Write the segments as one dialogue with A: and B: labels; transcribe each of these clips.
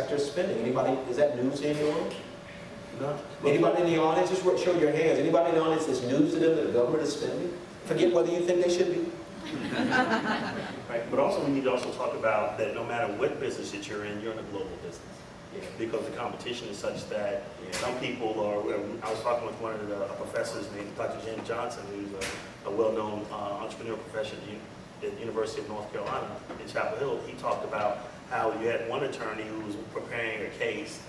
A: sector spending. Anybody, is that news to anyone?
B: No.
A: Anybody in the audience, just show your hands. Anybody in the audience that's news to them that the government is spending? Forget whether you think they should be.
B: Right. But also we need to also talk about that no matter what business that you're in a global business.
A: Yeah.
B: Because the competition is such that some people are, I was talking with one of the professors named Dr. James Johnson, who's a well-known entrepreneur professor at the University of North Carolina in Chapel Hill. He talked about how you had one attorney who was preparing a case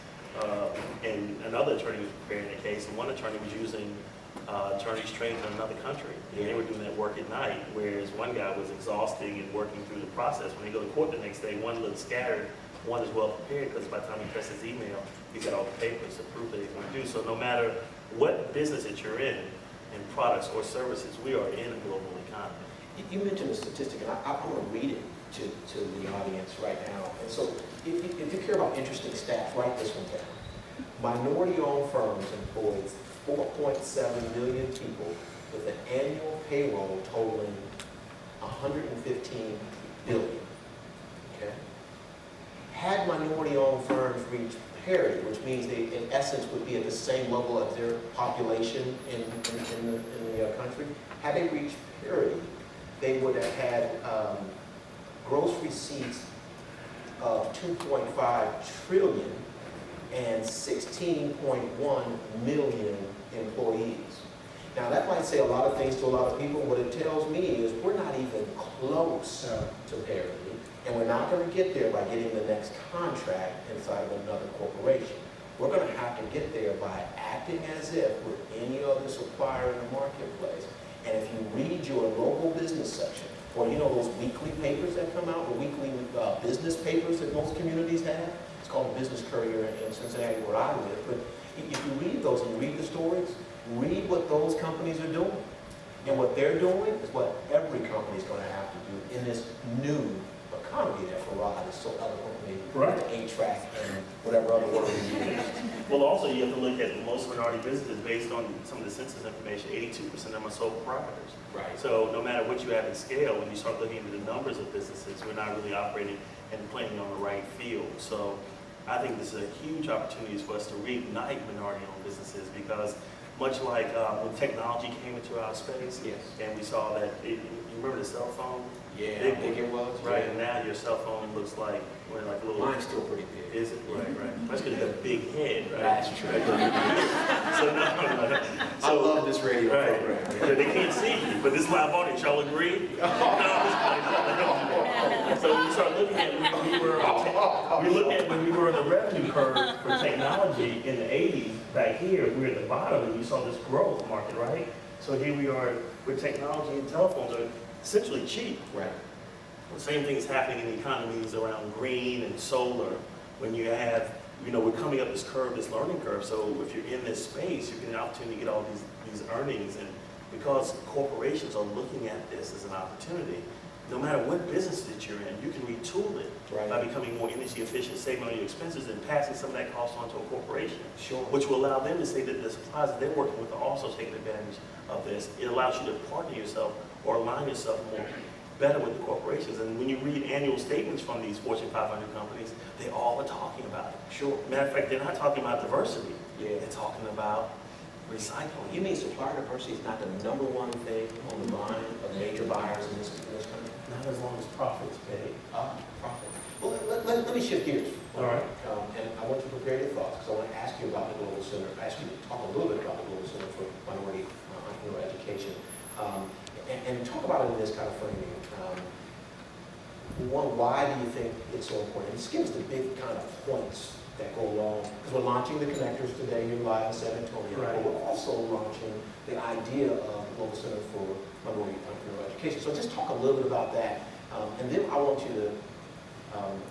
B: and another attorney was preparing a case, and one attorney was using attorneys trained in another country. And they were doing that work at night, whereas one guy was exhausting and working through the process. When they go to court the next day, one looked scattered, one is well prepared because by the time he tests his email, he's got all the papers to prove that he's going to do. So no matter what business that you're in products or services, we are in a global economy.
A: You mentioned a statistic, and I want to read it to the audience right now. And so if you care about interesting stats, write this one down. Minority-owned firms employ 4.7 million people with an annual payroll totaling 115 billion. Okay? Had minority-owned firms reached parity, which means they, in essence, would be at the same level as their population in the country, had they reached parity, they would have had gross receipts of 2.5 trillion and 16.1 million employees. Now that might say a lot of things to a lot of people. What it tells me is we're not even close to parity, and we're not going to get there by getting the next contract inside of another corporation. We're going to have to get there by acting as if we're any other supplier in the marketplace. And if you read your local business section, or you know those weekly papers that come out, the weekly business papers that most communities have, it's called the Business Courier in Cincinnati, where I live. But if you read those and read the stories, read what those companies are doing. And what they're doing is what every company is going to have to do in this new economy that Farad is so eloquently,
B: right,
A: HVAC and whatever other word we use.
B: Well, also you have to look at most minority businesses based on some of the census information. 82% of them are sole proprietors.
A: Right.
B: So no matter what you have in scale, when you start looking into the numbers of businesses, we're not really operating and playing on the right field. So I think this is a huge opportunity for us to reignite minority-owned businesses, because much like when technology came into our space,
A: yes,
B: and we saw that, you remember the cell phone?
A: Yeah, how big it was.
B: Right,
A: yeah.
B: and now your cell phone looks like, well, like a little...
A: Mine's still pretty big.
B: Is it? Right, right. That's because you got a big head, right?
A: That's true.
B: So,
A: I love this radio program.
B: Yeah, they can't see you, but this live audience, y'all agree? So when you start looking at when we were in the revenue curve for technology in the 80s, back here, we were at the bottom, and you saw this growth market, right? So here we are with technology, and telephones are essentially cheap.
A: Right.
B: The same thing is happening in economies around green and solar. When you have, we're coming up this curve, this learning curve. So if you're in this space, you're getting an opportunity to get all these earnings. And because corporations are looking at this as an opportunity, no matter what business that you're in, you can retool it by becoming more energy efficient, saving on your expenses, and passing some of that cost on to a corporation.
A: Sure.
B: Which will allow them to say that the suppliers that they're working with are also taking advantage of this. It allows you to partner yourself or align yourself more better with the corporations. And when you read annual statements from these Fortune 500 companies, they all are talking about it.
A: Sure.
B: Matter of fact, they're not talking about diversity.
A: Yeah.
B: They're talking about recycling.
A: You mean supplier diversity is not the number one thing on the mind of major buyers in this country?
B: Not as long as profits pay.
A: Profit. Well, let me shift gears.
B: All right.
A: And I want you to prepare your thoughts, because I want to ask you about the Global Center, ask you to talk a little bit about the Global Center for Minority Entrepreneur Education, and talk about it in this kind of framing. One, why do you think it's so important? Just give us the big kind of points that go along, because we're launching the connectors today here live in San Antonio, but we're also launching the idea of the Global Center for Minority Entrepreneur Education. So just talk a little bit about that, and then I want you to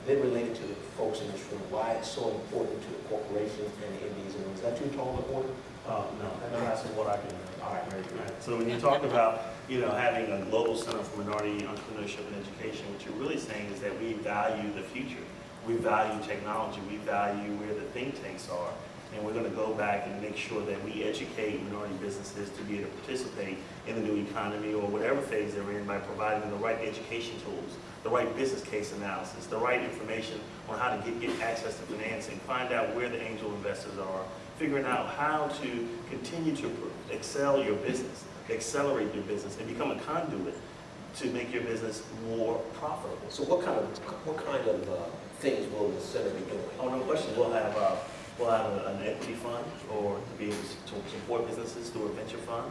A: then relate it to the folks in this room, why it's so important to the corporations and the MBEs. And is that too tall of order?
B: No, that's what I can do.
A: All right, very good.
B: Right. So when you talk about, having a global center for minority entrepreneurship and education, what you're really saying is that we value the future. We value technology. We value where the think tanks are. And we're going to go back and make sure that we educate minority businesses to be able to participate in the new economy or whatever phase they're in by providing them the right education tools the right business case analysis, the right information on how to get access to financing, find out where the angel investors are, figuring out how to continue to excel your business, accelerate your business, and become a conduit to make your business more profitable.
A: So what kind of things will the center be doing?
B: Oh, no question. We'll have an equity fund, or to be able to support businesses through a venture fund.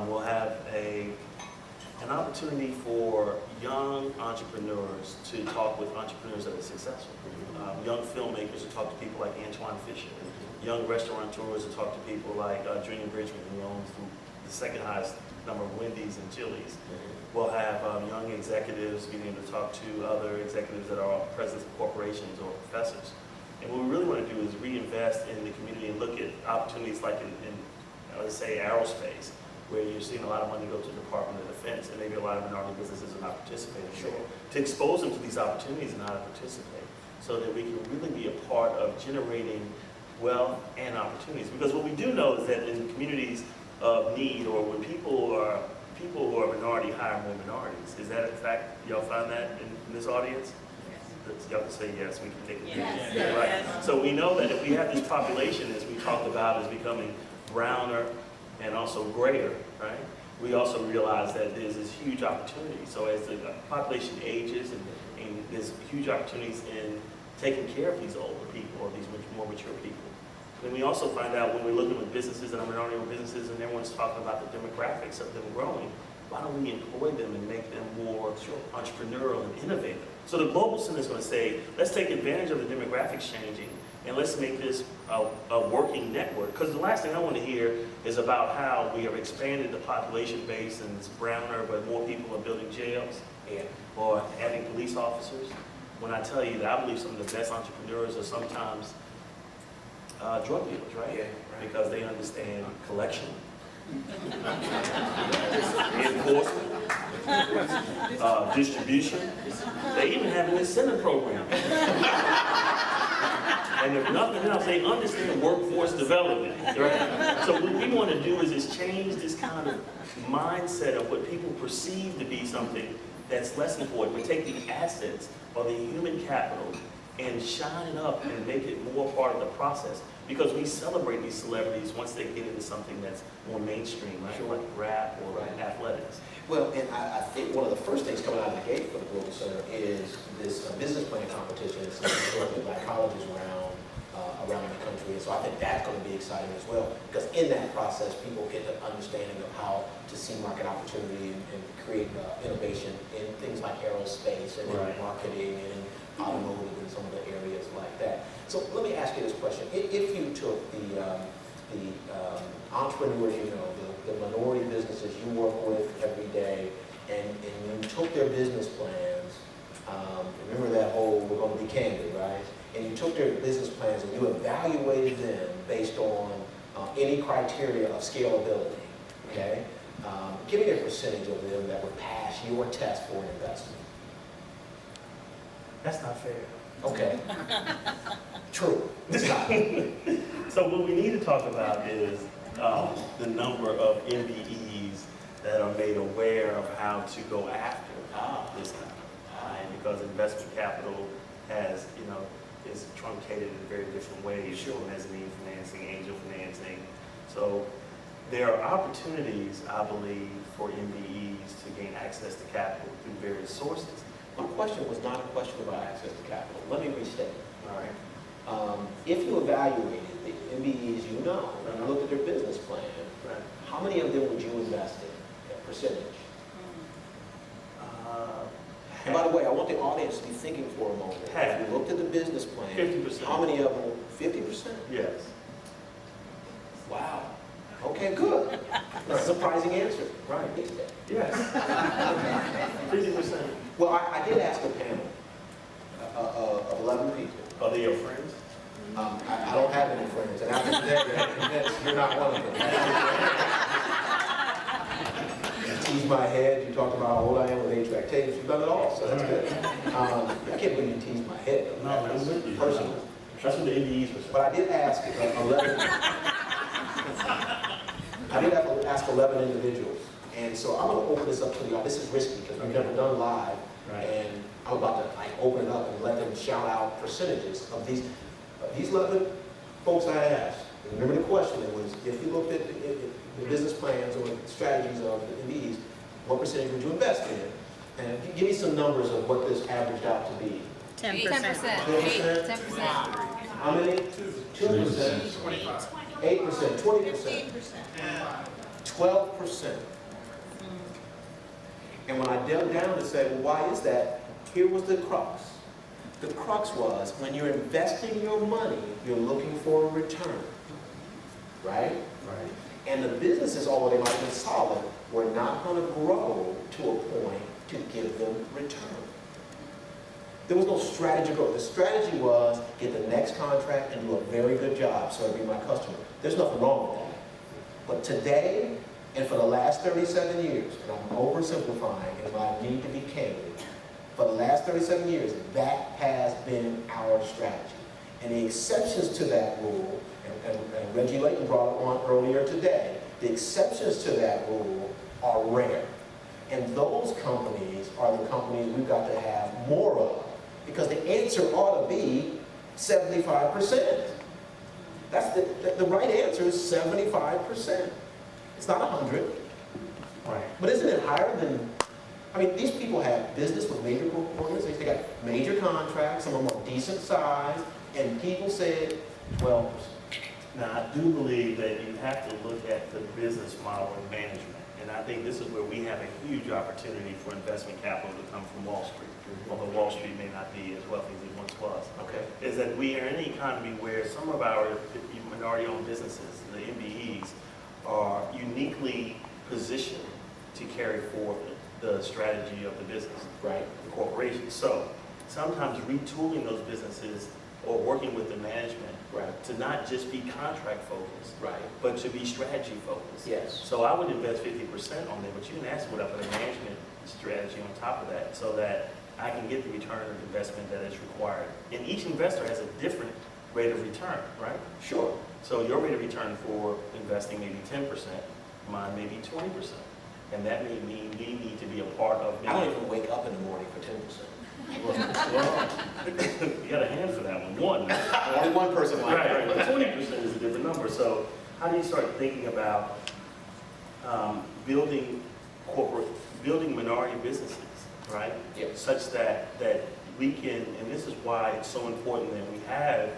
B: We'll have an opportunity for young entrepreneurs to talk with entrepreneurs that are successful. Young filmmakers to talk to people like Antoine Fisher. Young restaurateurs to talk to people like Junior Bridgman, who owns the second highest number of Wendy's and Chili's. We'll have young executives being able to talk to other executives that are presidents of corporations or professors. And what we really want to do is reinvest in the community and look at opportunities like in let's say, aerospace, where you're seeing a lot of money go to the Department of Defense, and maybe a lot of minority businesses are not participating.
A: Sure.
B: To expose them to these opportunities and how to participate, so that we can really be a part of generating wealth and opportunities. Because what we do know is that in communities of need, or when people who are minority hire more minorities, is that in fact, y'all find that in this audience? Y'all can say yes, we can take it.
C: Yes.
B: Yeah, right. So we know that if we have this population, as we talked about, is becoming browner and also greater, right? We also realize that there's this huge opportunity. So as the population ages, and there's huge opportunities in taking care of these older people or these more mature people. Then we also find out when we're looking at businesses that are minority-owned businesses, and everyone's talking about the demographics of them growing, why don't we employ them and make them more entrepreneurial and innovative? So the Global Center is going to say, let's take advantage of the demographics changing, and let's make this a working network. Because the last thing I want to hear is about how we have expanded the population base and it's browner, but more people are building jails or adding police officers. When I tell you that I believe some of the best entrepreneurs are sometimes drug dealers, right?
A: Yeah, right.
B: Because they understand collection, enforcement, distribution. They even have an incentive program. And if nothing else, they understand workforce development, right? So what we want to do is just change this kind of mindset of what people perceive to be something that's less important. We take the assets or the human capital and shine it up and make it more part of the process. Because we celebrate these celebrities once they get into something that's more mainstream, right? Like rap or athletics.
A: Well, and I think one of the first things coming out of the gate for the Global Center is this business plan competition. It's historically black colleges around the country, and so I think that's going to be exciting as well. Because in that process, people get an understanding of how to see market opportunity and create innovation in things like aerospace and in marketing and in automotive and some of the areas like that. So let me ask you this question: if you took the entrepreneurs, you know, the minority businesses you work with every day, and you took their business plans, remember that whole, we're going to be candid, right? And you took their business plans and you evaluated them based on any criteria of scalability, okay? Give me a percentage of them that would pass your test for an investment.
B: That's not fair.
A: Okay. True. It's not.
B: So what we need to talk about is the number of MBEs that are made aware of how to go after this kind of time, because investment capital has, you know, is truncated in very different ways. Sure. Mezzanine financing, angel financing. So there are opportunities, I believe, for MBEs to gain access to capital through various sources.
A: My question was not a question about access to capital. Let me restate.
B: All right.
A: If you evaluated the MBEs you know, and you looked at their business plan, how many of them would you invest in, a percentage? And by the way, I want the audience to be thinking for a moment.
B: Half.
A: If you looked at the business plan,
B: 50%.
A: how many of them? 50%?
B: Yes.
A: Wow. Okay, good. That's a surprising answer. Right.
B: Yes. 50%.
A: Well, I did ask a panel of 11 people.
B: Are they your friends?
A: I don't have any friends, and after today, you're not one of them. You tease my head, you talked about how old I am with HVAC tapes, you've done it all, so that's good. I can't believe you teased my head.
B: No, I'm with you.
A: Personally.
B: That's what the MBEs were saying.
A: But I did ask 11. I did ask 11 individuals, and so I'm going to open this up to the audience. This is risky because we've never done live, and I'm about to like open it up and let them shout out percentages of these 11 folks I asked. Remember the question, it was, if you looked at the business plans or strategies of the MBEs, what percentage would you invest in? And give me some numbers of what this averaged out to be.
C: 10%.
A: 10%?
C: 10%.
A: How many? 2%, 8%, 20%, 12%. And when I delved down to say, well, why is that? Here was the crux. The crux was, when you're investing your money, you're looking for a return, right?
B: Right.
A: And the businesses, although they might have been solid, were not going to grow to a point to give them return. There was no strategy growth. The strategy was get the next contract and do a very good job so it'd be my customer. There's nothing wrong with that. But today, and for the last 37 years, and I'm oversimplifying and I need to be candid, for the last 37 years, that has been our strategy. And the exceptions to that rule, and Reggie Layton brought it on earlier today, the exceptions to that rule are rare. And those companies are the companies we've got to have more of. Because the answer ought to be 75%. That's the right answer is 75%. It's not 100.
B: Right.
A: But isn't it higher than, I mean, these people have business with major organizations, they got major contracts, some of them are decent size, and people said 12%.
B: Now, I do believe that you have to look at the business model and management. And I think this is where we have a huge opportunity for investment capital to come from Wall Street. Although Wall Street may not be as wealthy as it once was.
A: Okay.
B: Is that we are in an economy where some of our minority-owned businesses, the MBEs, are uniquely positioned to carry forth the strategy of the business,
A: Right.
B: the corporation. So sometimes retooling those businesses or working with the management
A: Right.
B: to not just be contract focused,
A: Right.
B: but to be strategy focused.
A: Yes.
B: So I would invest 50% on there, but you can ask what I put a management strategy on top of that so that I can get the return of investment that is required. And each investor has a different rate of return, right?
A: Sure.
B: So your rate of return for investing may be 10%, mine may be 20%. And that may mean we need to be a part of.
A: I don't even wake up in the morning for 10%.
B: Well, you got a hand for that one.
A: Only one person like
B: Right,
A: that.
B: right, but 20% is a different number. So how do you start thinking about building minority businesses, right?
A: Yes.
B: Such that we can, and this is why it's so important that we have,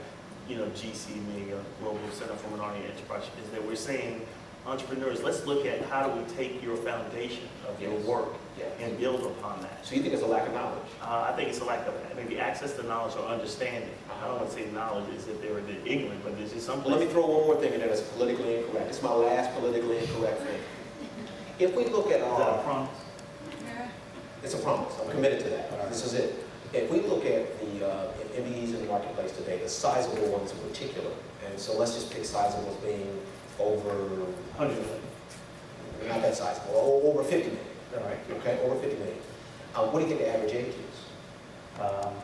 B: gcmee, or Global Center for Minority Enterprise, is that we're saying, entrepreneurs, let's look at how do we take your foundation of your
A: Yes.
B: work
A: Yeah.
B: and build upon that.
A: So you think it's a lack of knowledge?
B: I think it's a lack of maybe access to knowledge or understanding. I don't want to say knowledge is if they were ignorant, but there's just some
A: Let me
B: place.
A: throw one more thing in there that's politically incorrect. It's my last politically incorrect thing. If we look at
B: Is that a
A: our,
B: promise?
A: it's a promise, I'm committed to that. This is it. If we look at the MBEs in the marketplace today, the sizable ones in particular, and so let's just pick sizable as being over,
B: 100 million.
A: not that sizable, over 50 million.
B: All right.
A: Okay, over 50 million. What do you think the average age is?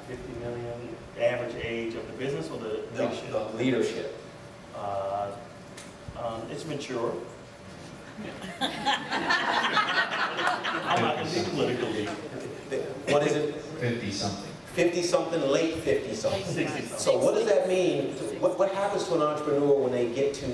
B: 50 million, average age of the business or the leadership?
A: The leadership.
B: It's mature. I'm not going to be political leader.
A: What is it?
D: 50-something.
A: 50-something, late 50-something.
B: 60-something.
A: So what does that mean? What happens to an entrepreneur when they get to,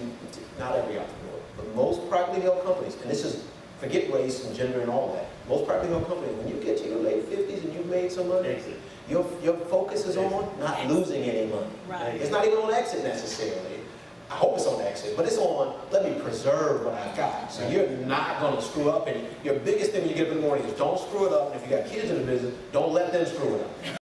A: not every entrepreneur, but most privately held companies, and this is, forget race and gender and all that, most privately held companies, when you get to your late 50s and you've made some money,
B: Exit.
A: your focus is on not losing any money.
C: Right.
A: It's not even on exit necessarily. I hope it's on exit, but it's on, let me preserve what I've got. So you're not going to screw up, and your biggest thing when you get up in the morning is don't screw it up, and if you got kids in the business, don't let them screw it up.